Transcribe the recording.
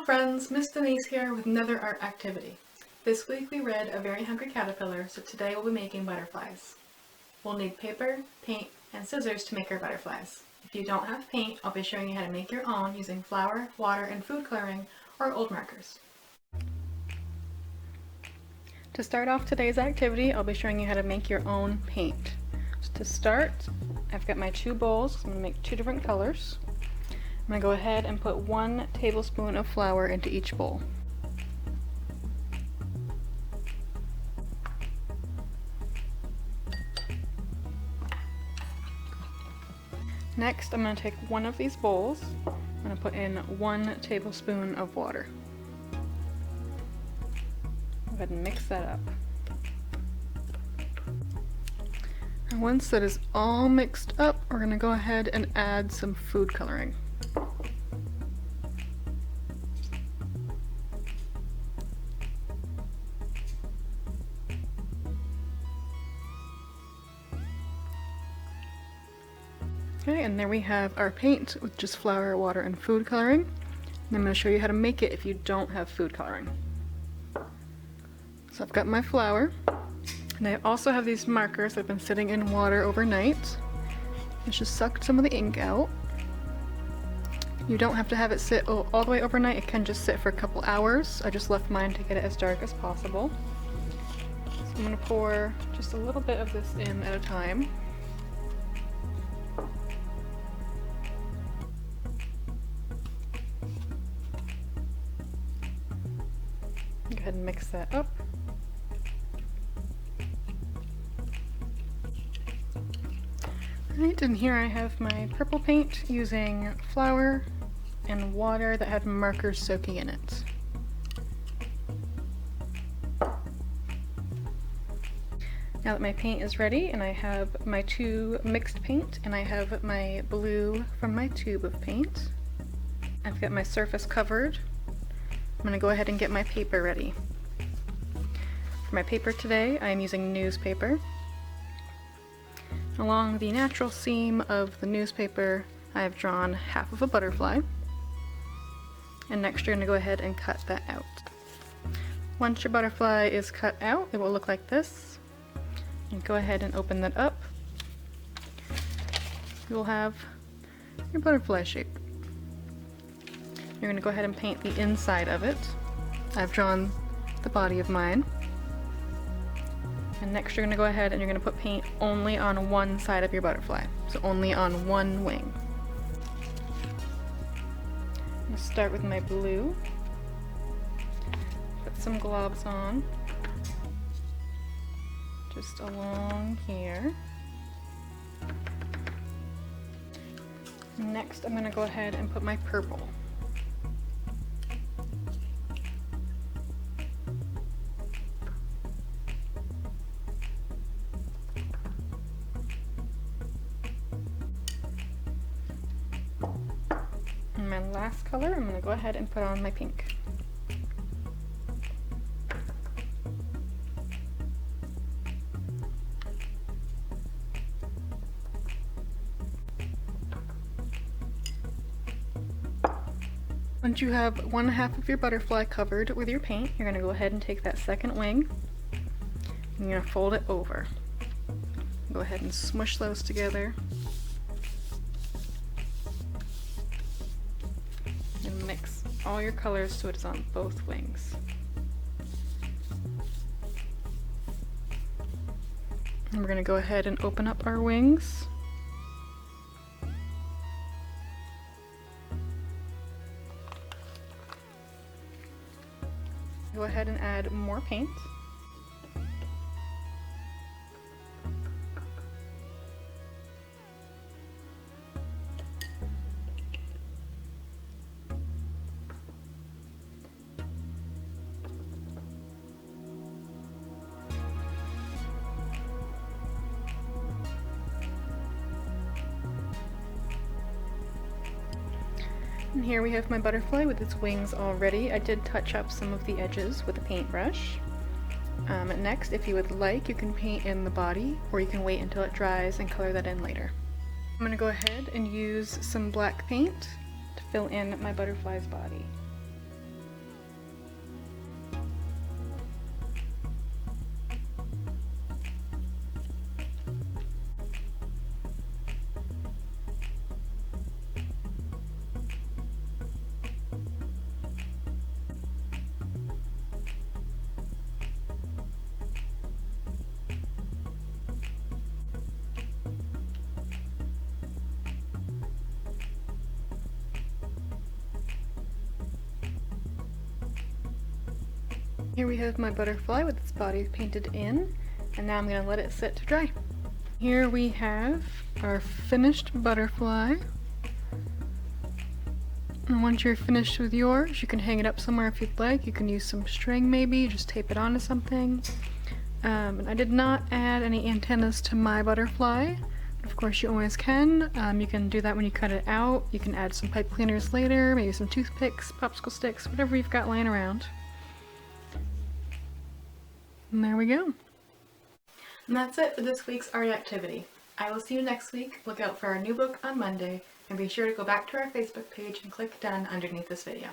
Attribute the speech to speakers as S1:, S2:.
S1: friends, Miss Denise here with another art activity. This week we read A Very Hungry Caterpillar, so today we'll be making butterflies. We'll need paper, paint, and scissors to make our butterflies. If you don't have paint, I'll be showing you how to make your own using flour, water, and food coloring, or old markers. To start off today's activity, I'll be showing you how to make your own paint. So to start, I've got my two bowls. I'm going to make two different colors. I'm going to go ahead and put 1 tablespoon of flour into each bowl. Next, I'm going to take one of these bowls. I'm going to put in 1 tablespoon of water. Go ahead and mix that up. And once that is all mixed up, we're going to go ahead and add some food coloring. Okay, and there we have our paint with just flour, water, and food coloring. And I'm going to show you how to make it if you don't have food coloring. So I've got my flour, and I also have these markers that have been sitting in water overnight. It's just sucked some of the ink out. You don't have to have it sit all the way overnight, it can just sit for a couple hours. I just left mine to get it as dark as possible. So I'm going to pour just a little bit of this in at a time. Go ahead and mix that up. Alright, and here I have my purple paint using flour and water that had markers soaking in it. Now that my paint is ready, and I have my 2 mixed paint, and I have my blue from my tube of paint, I've got my surface covered. I'm going to go ahead and get my paper ready. For my paper today, I am using newspaper. Along the natural seam of the newspaper, I have drawn half of a butterfly. And next you're going to go ahead and cut that out. Once your butterfly is cut out, it will look like this. And go ahead and open that up. You will have your butterfly shape. You're going to go ahead and paint the inside of it. I've drawn the body of mine. And next you're going to go ahead and you're going to put paint only on one side of your butterfly. So only on one wing. I'm going to start with my blue. Put some globs on. Just along here. Next I'm going to go ahead and put my purple. And my last color, I'm going to go ahead and put on my pink. Once you have 1/2 of your butterfly covered with your paint, you're going to go ahead and take that second wing and you're going to fold it over. Go ahead and smush those together. And mix all your colors so it's on both wings. And we're going to go ahead and open up our wings. Go ahead and add more paint. And here we have my butterfly with its wings all ready. I did touch up some of the edges with a paintbrush. Next, if you would like, you can paint in the body, or you can wait until it dries and color that in later. I'm going to go ahead and use some black paint to fill in my butterfly's body. Here we have my butterfly with its body painted in, and now I'm going to let it sit to dry. Here we have our finished butterfly. And once you're finished with yours, you can hang it up somewhere if you'd like. You can use some string maybe, just tape it onto something. And I did not add any antennas to my butterfly. Of course you always can. You can do that when you cut it out. You can add some pipe cleaners later, maybe some toothpicks, popsicle sticks, whatever you've got lying around. And there we go. And that's it for this week's art activity. I will see you next week. Look out for our new book on Monday, and be sure to go back to our Facebook page and click done underneath this video.